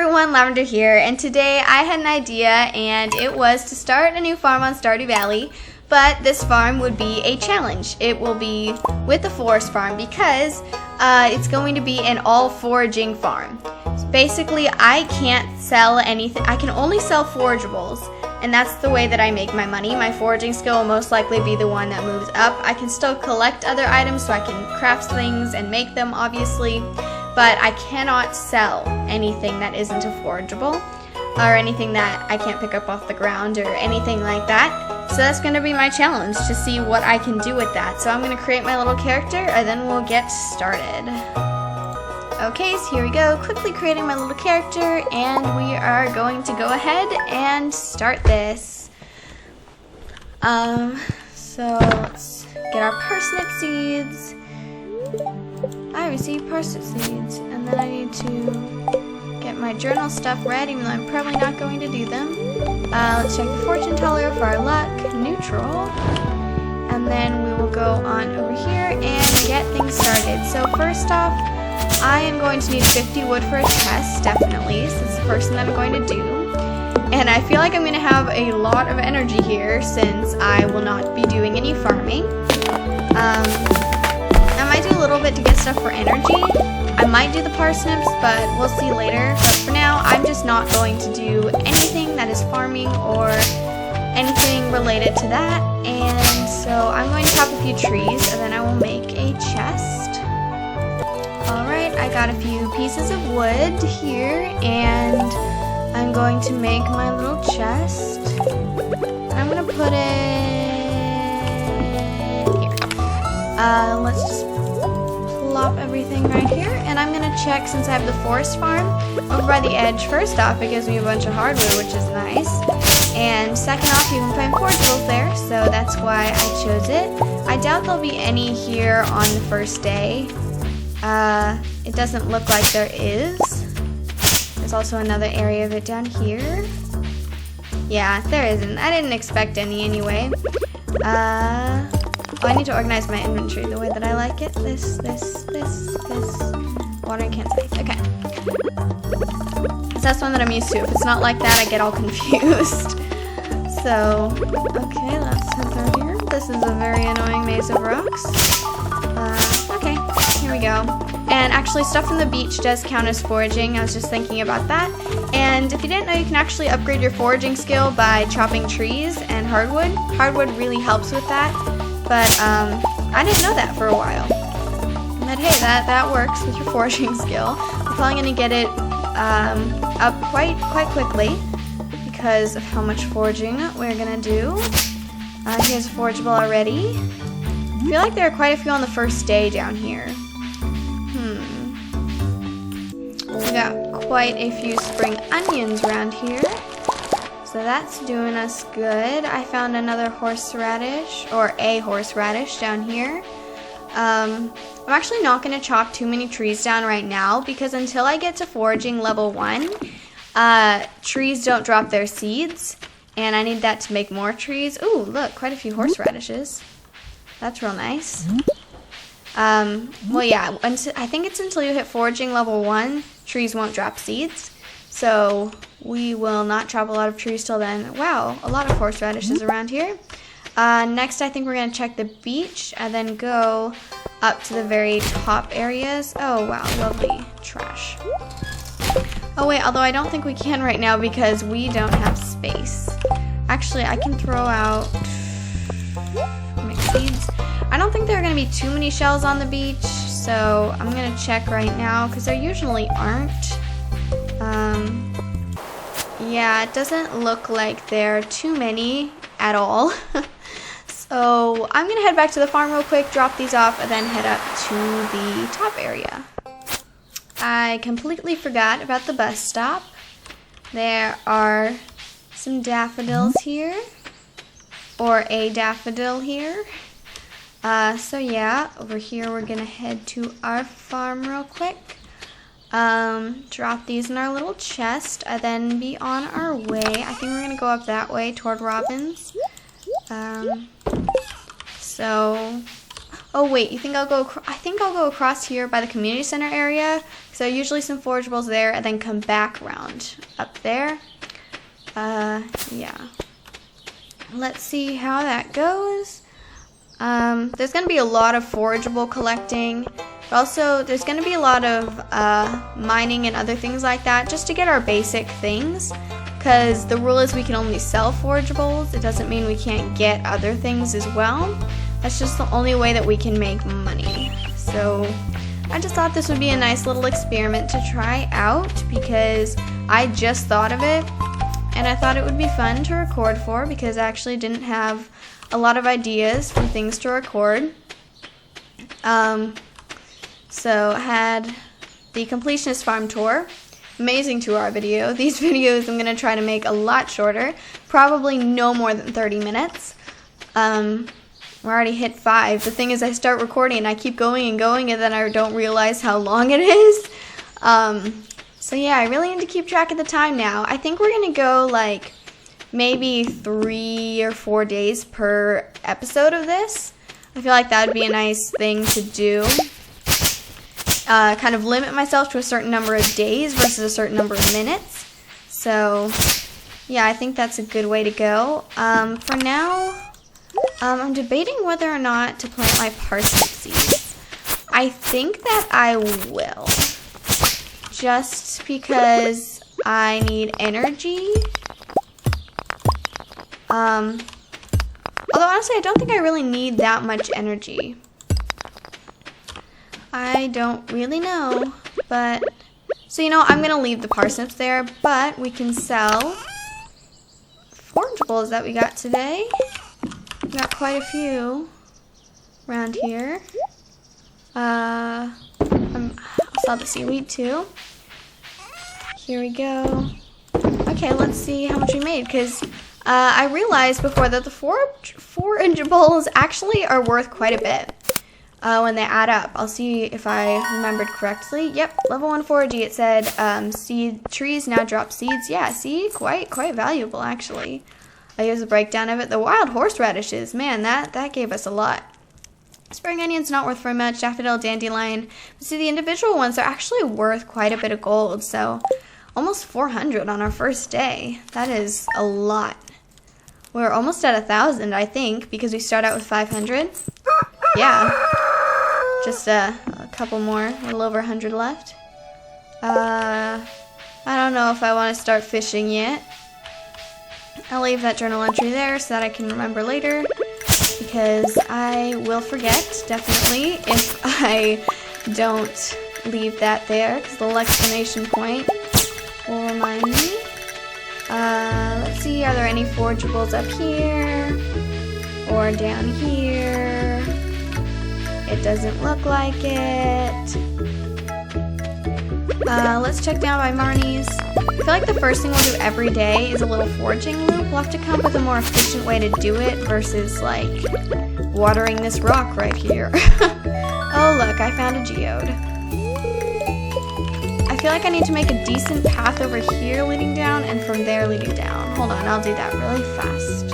everyone, Lavender here, and today I had an idea, and it was to start a new farm on Stardew Valley, but this farm would be a challenge. It will be with the forest farm because it's going to be an all foraging farm. So basically, I can't sell anything. I can only sell forageables, and that's the way that I make my money. My foraging skill will most likely be the one that moves up. I can still collect other items, so I can craft things and make them, obviously. But I cannot sell anything that isn't a forageable or anything that I can't pick up off the ground or anything like that. So that's going to be my challenge, to see what I can do with that. So I'm going to create my little character and then we'll get started. Okay, so here we go. Quickly creating my little character, and we are going to go ahead and start this. So let's get our parsnip seeds. I received parsnip seeds, and then I need to get my journal stuff read, even though I'm probably not going to do them. Let's check the fortune teller for our luck, neutral, and then we will go on over here and get things started. So first off, I am going to need 50 wood for a chest, definitely, so that's the first thing that I'm going to do. And I feel like I'm going to have a lot of energy here since I will not be doing any farming. I might do a little bit to get stuff for energy. I might do the parsnips, but we'll see later. But for now, I'm just not going to do anything that is farming or anything related to that. And so I'm going to chop a few trees, and then I will make a chest. Alright, I got a few pieces of wood here, and I'm going to make my little chest. I'm going to put it here. Let's just plop everything right here, and I'm gonna check, since I have the forest farm over by the edge. First off, it gives me a bunch of hardwood, which is nice, and second off, you can find forageables there, so that's why I chose it. I doubt there'll be any here on the first day. It doesn't look like there is. There's also another area of it down here. Yeah, there isn't. I didn't expect any anyway. Oh, I need to organize my inventory the way that I like it. This. Watering can's safe. Okay. So that's one that I'm used to. If it's not like that, I get all confused. So, okay, let's head through here. This is a very annoying maze of rocks. Okay, here we go. And actually, stuff from the beach does count as foraging. I was just thinking about that. And if you didn't know, you can actually upgrade your foraging skill by chopping trees and hardwood. Hardwood really helps with that. But I didn't know that for a while. But hey, that works with your foraging skill. I'm probably gonna get it up quite quickly because of how much foraging we're gonna do. Here's a forageable already. I feel like there are quite a few on the first day down here. We got quite a few spring onions around here. So that's doing us good. I found another horseradish, or a horseradish down here. I'm actually not going to chop too many trees down right now because until I get to foraging level 1, trees don't drop their seeds. And I need that to make more trees. Ooh, look, quite a few horseradishes. That's real nice. Well, yeah, I think it's until you hit foraging level 1, trees won't drop seeds. So we will not chop a lot of trees till then. Wow, a lot of horseradishes around here. Next, I think we're going to check the beach and then go up to the very top areas. Oh, wow, lovely trash. Oh, wait, although I don't think we can right now because we don't have space. Actually, I can throw out mixed seeds. I don't think there are going to be too many shells on the beach, so I'm going to check right now because there usually aren't. Yeah, it doesn't look like there are too many at all. So I'm gonna head back to the farm real quick, drop these off, and then head up to the top area. I completely forgot about the bus stop. There are some daffodils here, or a daffodil here. So yeah, over here we're gonna head to our farm real quick. Drop these in our little chest and then be on our way. I think we're gonna go up that way toward Robin's. So Oh wait, you think I'll go? I think I'll go across here by the community center area. So usually some forageables there, and then come back around up there. Yeah. Let's see how that goes. There's gonna be a lot of forageable collecting. But also, there's gonna be a lot of mining and other things like that, just to get our basic things. Because the rule is we can only sell forageables. It doesn't mean we can't get other things as well. That's just the only way that we can make money. So I just thought this would be a nice little experiment to try out because I just thought of it and I thought it would be fun to record for because I actually didn't have a lot of ideas for things to record. So I had the completionist farm tour. Amazing 2-hour video. These videos I'm going to try to make a lot shorter, probably no more than 30 minutes. We're already hit 5. The thing is I start recording and I keep going and going and then I don't realize how long it is. So yeah, I really need to keep track of the time now. I think we're going to go like maybe 3 or 4 days per episode of this. I feel like that would be a nice thing to do. Kind of limit myself to a certain number of days versus a certain number of minutes. So yeah, I think that's a good way to go. For now, I'm debating whether or not to plant my parsnip seeds. I think that I will. Just because I need energy. Although honestly, I don't think I really need that much energy. I don't really know, but so you know, I'm gonna leave the parsnips there, but we can sell forageables that we got today. We got quite a few around here. I'll sell the seaweed too. Here we go. Okay, let's see how much we made, because I realized before that the forageables actually are worth quite a bit. When they add up. I'll see if I remembered correctly. Yep, level 1 foraging, it said seed trees now drop seeds. Yeah, see, quite valuable actually. Here's a breakdown of it. The wild horseradishes, man, that gave us a lot. Spring onions not worth very much. Daffodil, dandelion. But see, the individual ones are actually worth quite a bit of gold. So almost 400 on our first day. That is a lot. We're almost at 1,000, I think, because we start out with 500. Yeah. Just a couple more, a little over 100 left. I don't know if I want to start fishing yet. I'll leave that journal entry there so that I can remember later, because I will forget, definitely, if I don't leave that there, because the little exclamation point will remind me. Let's see, are there any forageables up here? Or down here? It doesn't look like it. Let's check down by Marnie's. I feel like the first thing we'll do every day is a little foraging loop. We'll have to come up with a more efficient way to do it versus like watering this rock right here. Oh look, I found a geode. I feel like I need to make a decent path over here leading down and from there leading down. Hold on, I'll do that really fast.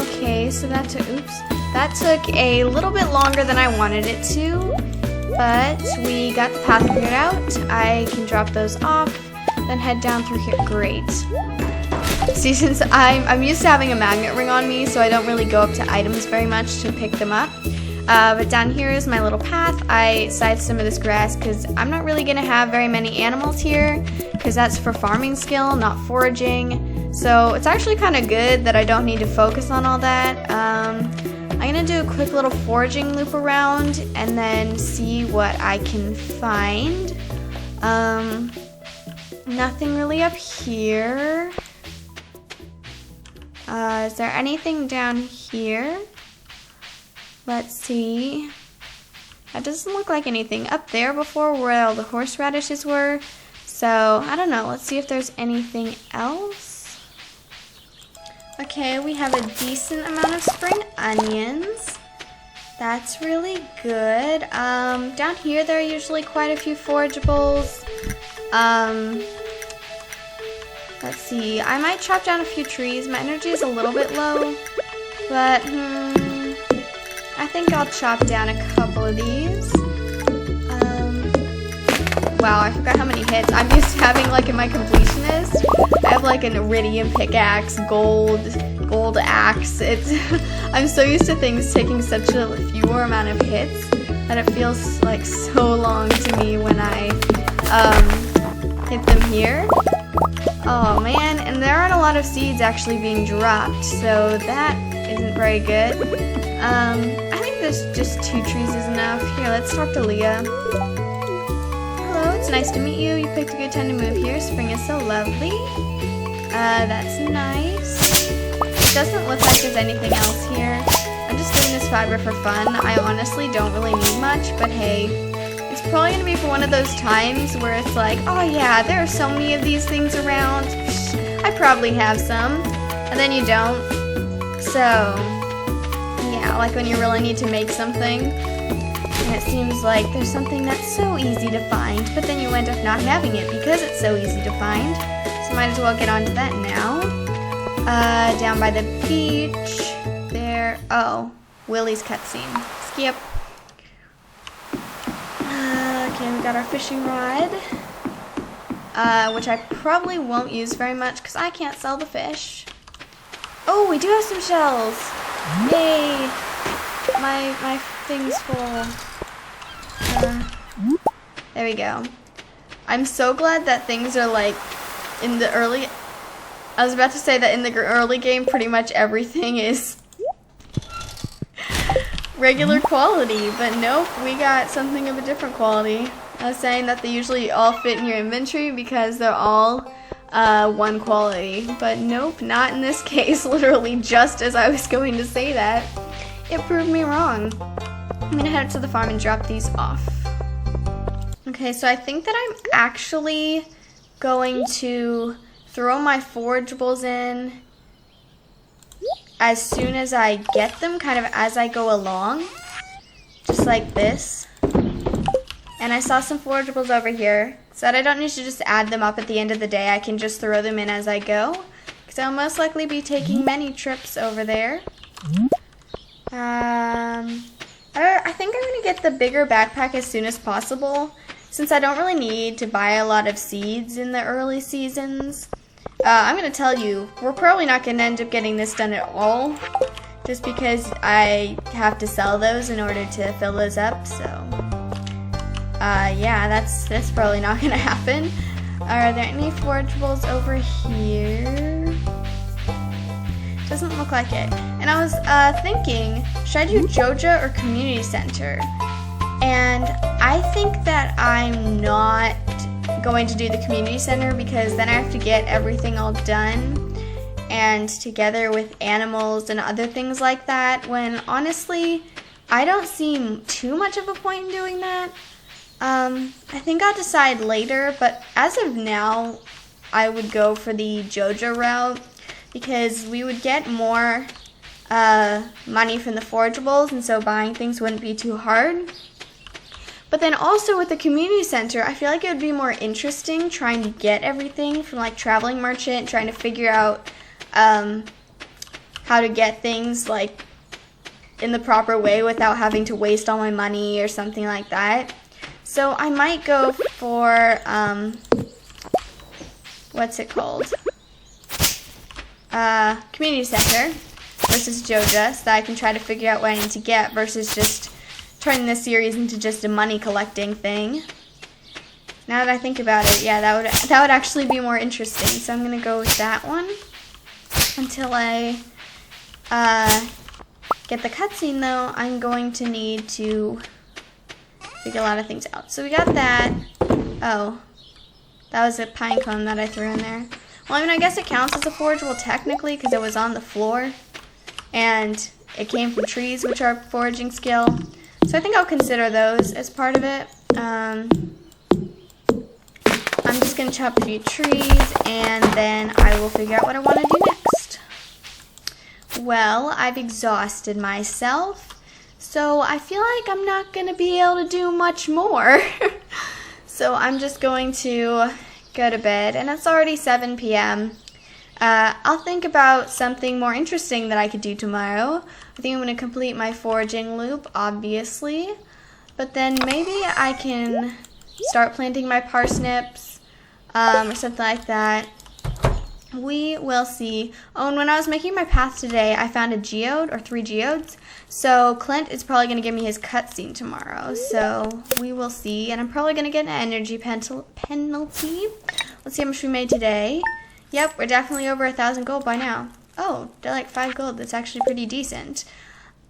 Okay, so that took a little bit longer than I wanted it to, but we got the path figured out. I can drop those off, then head down through here. Great. See, since I'm used to having a magnet ring on me, so I don't really go up to items very much to pick them up. But down here is my little path. I sized some of this grass because I'm not really going to have very many animals here, because that's for farming skill, not foraging. So it's actually kind of good that I don't need to focus on all that. I'm going to do a quick little foraging loop around and then see what I can find. Nothing really up here. Is there anything down here? Let's see. That doesn't look like anything up there before where all the horseradishes were. So, I don't know. Let's see if there's anything else. Okay, we have a decent amount of spring onions. That's really good. Down here there are usually quite a few forageables. Let's see. I might chop down a few trees. My energy is a little bit low, but I think I'll chop down a couple of these. Wow, I forgot how many hits. I'm used to having, like, in my completionist, I have, like, an iridium pickaxe, gold axe. I'm so used to things taking such a fewer amount of hits that it feels, like, so long to me when I, hit them here. Oh, man, and there aren't a lot of seeds actually being dropped, so that isn't very good. I think there's just 2 trees is enough. Here, let's talk to Leah. It's nice to meet you. You picked a good time to move here. Spring is so lovely. That's nice. It doesn't look like there's anything else here. I'm just doing this fiber for fun. I honestly don't really need much, but hey, it's probably gonna be for one of those times where it's like, oh yeah, there are so many of these things around. I probably have some, and then you don't. So, yeah, like when you really need to make something. And it seems like there's something that's so easy to find, but then you end up not having it because it's so easy to find. So might as well get onto that now. Down by the beach. There. Oh, Willie's cutscene. Skip. Okay, we got our fishing rod. Which I probably won't use very much because I can't sell the fish. Oh, we do have some shells. Yay. My thing's full. There we go. I'm so glad that things are like in the early... I was about to say that in the early game pretty much everything is regular quality, but nope, we got something of a different quality. I was saying that they usually all fit in your inventory because they're all one quality, but nope, not in this case. Literally just as I was going to say that, it proved me wrong. I'm gonna head to the farm and drop these off. Okay, so I think that I'm actually going to throw my forageables in as soon as I get them, kind of as I go along, just like this. And I saw some forageables over here, so that I don't need to just add them up at the end of the day. I can just throw them in as I go, because I'll most likely be taking many trips over there. I think I'm going to get the bigger backpack as soon as possible, since I don't really need to buy a lot of seeds in the early seasons. I'm going to tell you, we're probably not going to end up getting this done at all, just because I have to sell those in order to fill those up, so yeah, that's probably not going to happen. Are there any forageables over here? Doesn't look like it. And I was thinking, should I do Joja or Community Center? And I think that I'm not going to do the Community Center because then I have to get everything all done and together with animals and other things like that, when honestly, I don't see too much of a point in doing that. I think I'll decide later, but as of now, I would go for the Joja route, because we would get more money from the forageables, and so buying things wouldn't be too hard. But then also with the community center, I feel like it would be more interesting trying to get everything from like Traveling Merchant, trying to figure out how to get things like in the proper way without having to waste all my money or something like that. So I might go for, what's it called? Community center versus Joja, so that I can try to figure out what I need to get versus just turning this series into just a money collecting thing. Now that I think about it, yeah, that would actually be more interesting. So I'm gonna go with that one until I get the cutscene. Though I'm going to need to figure a lot of things out. So we got that. Oh, that was a pine cone that I threw in there. Well, I mean, I guess it counts as a forageable technically because it was on the floor and it came from trees, which are foraging skill. So I think I'll consider those as part of it. I'm just going to chop a few trees and then I will figure out what I want to do next. Well, I've exhausted myself, so I feel like I'm not going to be able to do much more. So I'm just going to go to bed, and it's already 7 p.m. I'll think about something more interesting that I could do tomorrow. I think I'm going to complete my foraging loop, obviously. But then maybe I can start planting my parsnips or something like that. We will see. Oh, and when I was making my path today, I found a geode, or 3 geodes. So Clint is probably going to give me his cutscene tomorrow. So we will see. And I'm probably going to get an energy penalty. Let's see how much we made today. Yep, we're definitely over 1,000 gold by now. Oh, they're like 5 gold. That's actually pretty decent.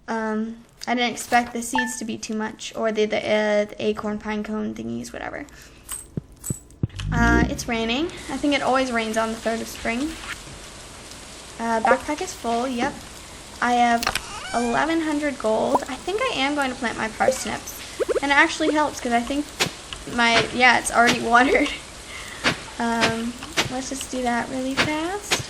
I didn't expect the seeds to be too much, or the acorn pine cone thingies, whatever. It's raining. I think it always rains on the 3rd of spring. Backpack is full. Yep. I have 1,100 gold. I think I am going to plant my parsnips, and it actually helps because I think it's already watered. Let's just do that really fast.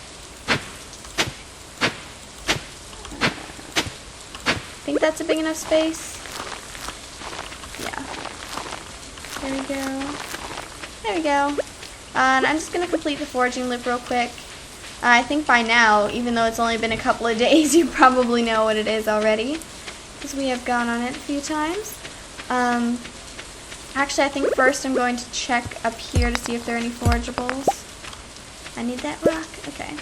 I think that's a big enough space. Yeah. There we go. There we go. And I'm just going to complete the foraging loop real quick. I think by now, even though it's only been a couple of days, you probably know what it is already, because we have gone on it a few times. Actually, I think first I'm going to check up here to see if there are any forageables. I need that rock? Okay.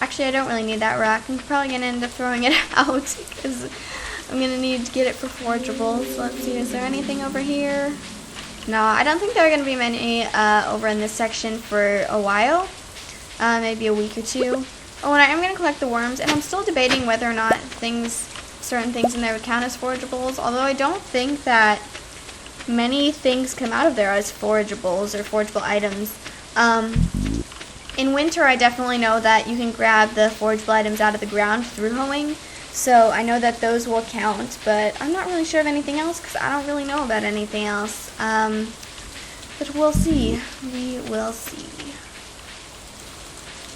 Actually, I don't really need that rock. I'm probably going to end up throwing it out because I'm going to need to get it for forageables. Let's see, is there anything over here? No, I don't think there are going to be many over in this section for a while. Maybe a week or 2. Oh, and I am going to collect the worms, and I'm still debating whether or not certain things in there would count as forageables, although I don't think that many things come out of there as forageables or forageable items. In winter, I definitely know that you can grab the forageable items out of the ground through hoeing, so I know that those will count, but I'm not really sure of anything else because I don't really know about anything else. But we'll see. We will see.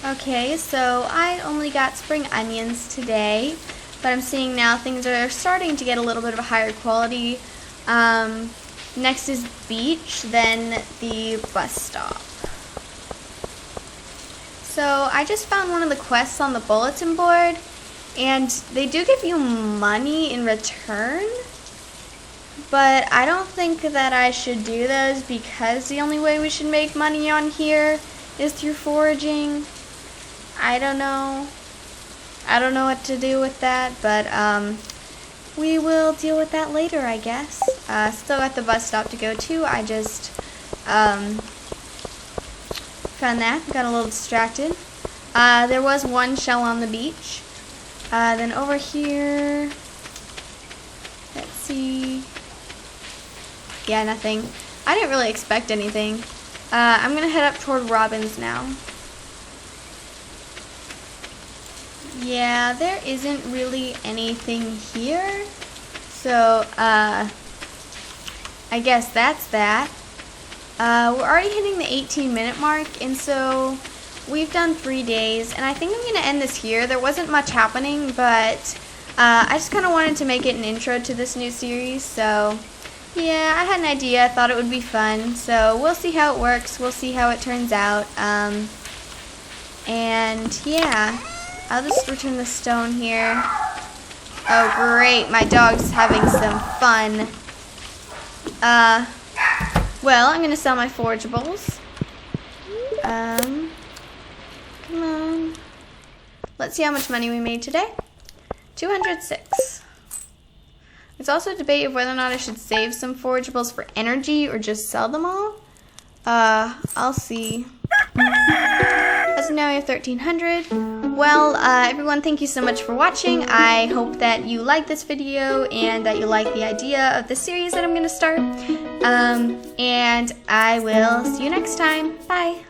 Okay, so I only got spring onions today, but I'm seeing now things are starting to get a little bit of a higher quality. Next is beach, then the bus stop. So I just found one of the quests on the bulletin board, and they do give you money in return, but I don't think that I should do those because the only way we should make money on here is through foraging. I don't know what to do with that, but we will deal with that later, I guess. Still got the bus stop to go to. I just found that, got a little distracted. There was one shell on the beach. Then over here, let's see. Yeah, nothing. I didn't really expect anything. I'm gonna head up toward Robin's now. Yeah, there isn't really anything here. So, I guess that's that. We're already hitting the 18-minute mark, and so we've done 3 days, and I think I'm going to end this here. There wasn't much happening, but I just kind of wanted to make it an intro to this new series, so yeah, I had an idea. I thought it would be fun, so we'll see how it works. We'll see how it turns out, and yeah, I'll just return the stone here. Oh, great, my dog's having some fun. Well, I'm going to sell my forageables. Come on. Let's see how much money we made today. 206. There's also a debate of whether or not I should save some forageables for energy or just sell them all. I'll see. As of now, we have 1,300. Well, everyone, thank you so much for watching. I hope that you like this video and that you like the idea of the series that I'm going to start. And I will see you next time. Bye.